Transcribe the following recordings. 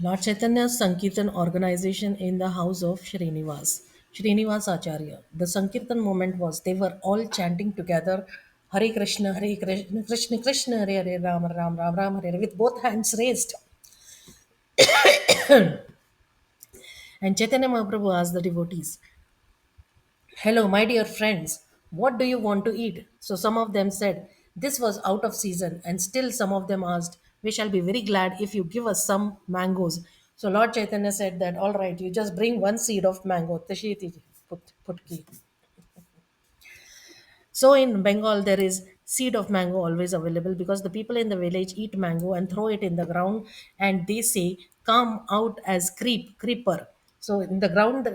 Lord Chaitanya's Sankirtan organization in the house of Srinivas Acharya. The Sankirtan moment was they were all chanting together Hare Krishna, Krishna Krishna, Hare Hare, Ram Ram, Ram Ram, Hare Hare, with both hands raised. And Chaitanya Mahaprabhu asked the devotees, "Hello, my dear friends, what do you want to eat?" So some of them said, "This was out of season." And still some of them asked, "We shall be very glad if you give us some mangoes." So Lord Chaitanya said that, "All right, you just bring one seed of mango." Tashiti putki. So in Bengal, there is seed of mango always available because the people in the village eat mango and throw it in the ground, and they say, "Come out as creeper." So in the ground,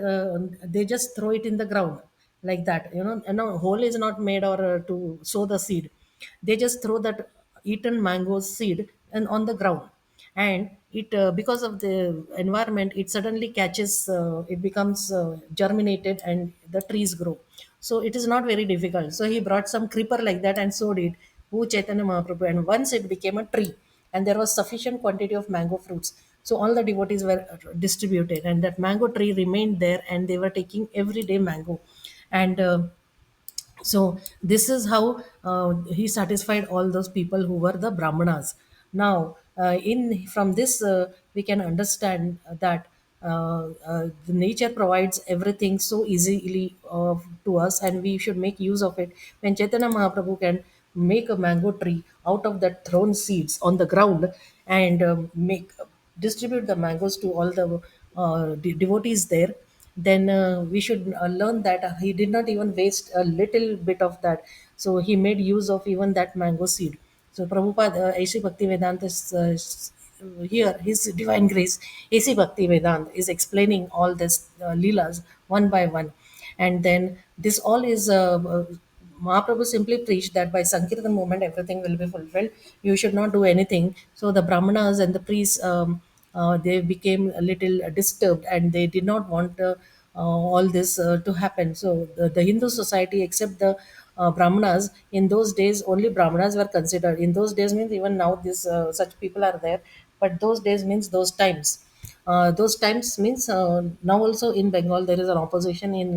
they just throw it in the ground like that. And hole is not made or to sow the seed. They just throw that eaten mango seed and on the ground, and it because of the environment, it suddenly catches, it becomes germinated, and the trees grow. So it is not very difficult. So he brought some creeper like that and sowed it, who Chaitanya Mahaprabhu, and once it became a tree, and there was sufficient quantity of mango fruits. So all the devotees were distributed, and that mango tree remained there, and they were taking every day mango. And so this is how he satisfied all those people who were the brahmanas. Now in from this we can understand that the nature provides everything so easily to us, and we should make use of it. When Chaitanya Mahaprabhu can make a mango tree out of that thrown seeds on the ground, and make distribute the mangoes to all the devotees there, then we should learn that he did not even waste a little bit of that. So he made use of even that mango seed. So Prabhupada, A.C. Bhaktivedanta here, his divine grace, A.C. Bhaktivedanta is explaining all this leelas one by one. And then this all is Mahaprabhu simply preached that by Sankirtan movement everything will be fulfilled. You should not do anything. So the Brahmanas and the priests, they became a little disturbed, and they did not want all this to happen. So the Hindu society, except the Brahmanas, in those days only Brahmanas were considered. In those days means even now this such people are there, but those days means those times. Those times means now also in Bengal there is an opposition in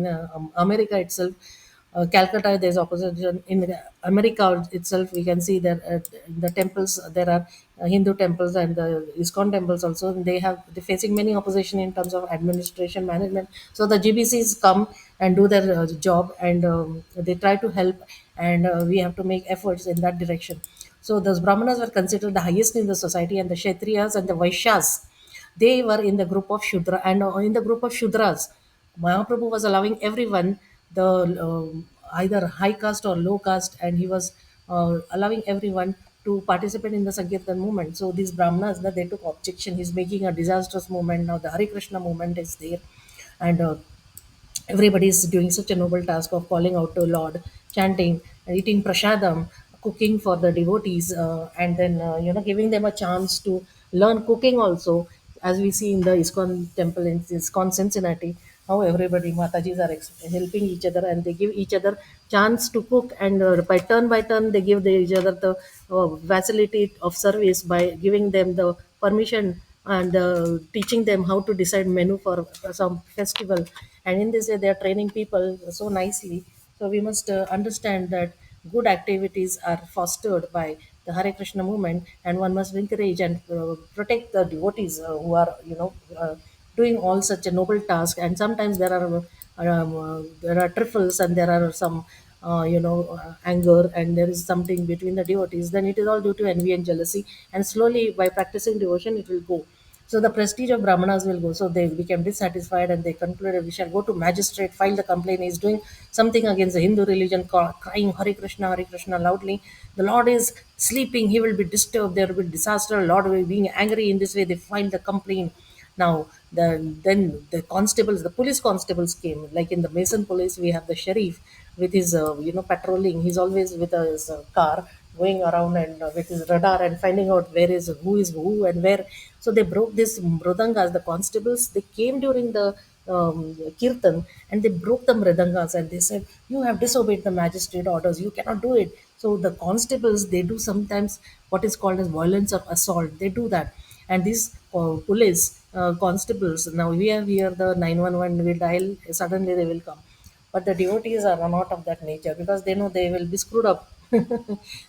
America itself. Calcutta, there's opposition in America itself. We can see that the temples, there are Hindu temples and the ISKCON temples also. They have they're facing many opposition in terms of administration management. So the GBCs come and do their job, and they try to help, and we have to make efforts in that direction. So those Brahmanas were considered the highest in the society, and the Kshatriyas and the Vaishyas, they were in the group of Shudra, and in the group of Shudras, Mahaprabhu was allowing everyone, the either high caste or low caste, and he was allowing everyone to participate in the Sankirtan movement. So these Brahmanas, that they took objection. He's making a disastrous movement. Now the Hare Krishna movement is there, and everybody is doing such a noble task of calling out to Lord, chanting, eating prasadam, cooking for the devotees, and then giving them a chance to learn cooking also. As we see in the ISKCON temple in ISKCON Cincinnati, how everybody Matajis are helping each other, and they give each other chance to cook, and by turn they give each other the facility of service by giving them the permission, and teaching them how to decide menu for some festival. And in this way they are training people so nicely. So we must understand that good activities are fostered by the Hare Krishna movement, and one must encourage and protect the devotees who are doing all such a noble task. And sometimes there are trifles, and there are some anger, and there is something between the devotees, then it is all due to envy and jealousy, and slowly by practicing devotion it will go. So the prestige of Brahmanas will go. So they became dissatisfied, and they concluded, "We shall go to magistrate, file the complaint. He is doing something against the Hindu religion, crying Hare Krishna loudly. The Lord is sleeping. He will be disturbed. There will be disaster. Lord will be being angry." In this way, they filed the complaint. Now, then the constables, the police constables came. Like in the Mason police, we have the sheriff with his, patrolling. He's always with his car going around, and with his radar, and finding out is who and where. So they broke this mridangas. The constables, they came during the kirtan, and they broke the mridangas, and they said, "You have disobeyed the magistrate orders. You cannot do it." So the constables, they do sometimes what is called as violence or assault. They do that. And these police constables, now we have here the 911, we dial, suddenly they will come. But the devotees are not of that nature because they know they will be screwed up.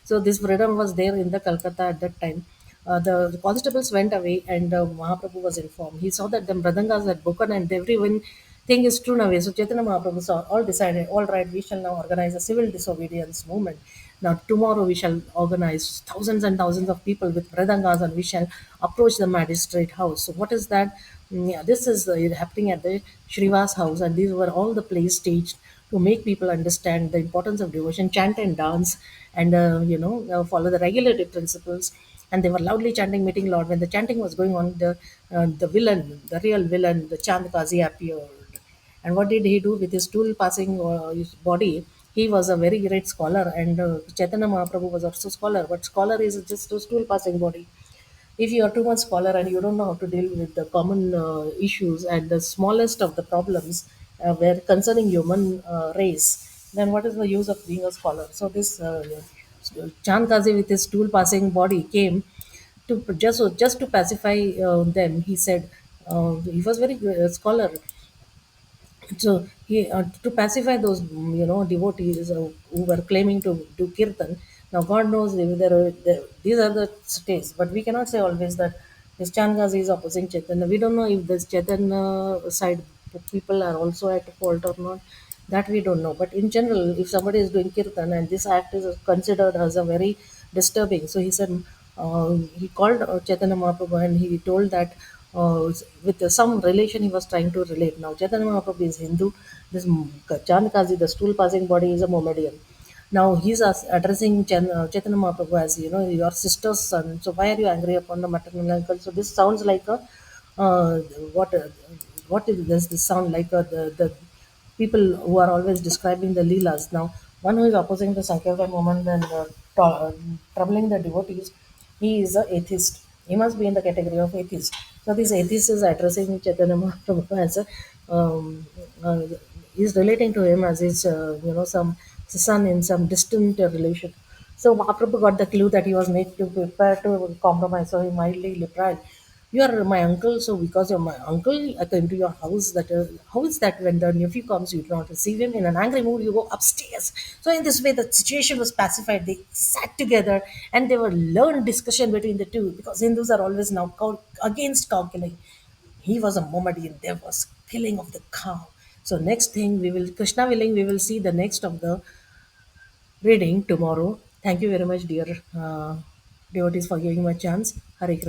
So this freedom was there in the Calcutta at that time. The constables went away, and Mahaprabhu was informed. He saw that the mradangas had broken and everyone thing is strewn away. So Chaitanya Mahaprabhu saw, all decided, all right, we shall now organize a civil disobedience movement. Now tomorrow we shall organize thousands and thousands of people with mradangas, and we shall approach the magistrate house. So what is that? Yeah, this is happening at the Srinivas house, and these were all the plays staged to make people understand the importance of devotion, chant and dance, and follow the regulative principles. And they were loudly chanting, meeting Lord. When the chanting was going on, the villain, the real villain, the Chant Kazi appeared. And what did he do with his stool passing his body? He was a very great scholar, and Chaitanya Mahaprabhu was also scholar. But scholar is just a stool passing body. If you are too much scholar and you don't know how to deal with the common issues and the smallest of the problems where concerning human race, then what is the use of being a scholar? So this Chand Kazi with his stool passing body came to just to pacify them. He said he was very scholar, so he to pacify those devotees who were claiming to do kirtan. Now God knows if these are the states, but we cannot say always that this Changazi is opposing Chaitanya. We don't know if this Chaitanya side people are also at fault or not. That we don't know. But in general, if somebody is doing kirtan and this act is considered as a very disturbing, so he said he called Chaitanya Mahaprabhu and he told that with some relation he was trying to relate. Now Chaitanya Mahaprabhu is Hindu. This Chand Kazi, the stool passing body, is a Mohammedan. Now he's addressing Chaitanya Mahaprabhu as your sister's son. So why are you angry upon the maternal uncle? So this sounds like a uh, what uh, what is this? This sound like the people who are always describing the Leelas. Now, one who is opposing the Sankirtan movement and troubling the devotees, he is an atheist. He must be in the category of atheist. So, this atheist is addressing Chaitanya Mahaprabhu as a, is relating to him as his, some son in some distant relation. So Mahaprabhu got the clue that he was made to prepare to compromise. So he mildly replied, "You are my uncle, so because you're my uncle, I came to your house. That how is that when the nephew comes, you do not receive him in an angry mood? You go upstairs." So in this way, the situation was pacified. They sat together, and there were learned discussion between the two because Hindus are always now against cow killing. He was a Mohammedan. There was killing of the cow. So next thing we will, Krishna willing, we will see the next of the reading tomorrow. Thank you very much, dear devotees, for giving me a chance. Hare Krishna.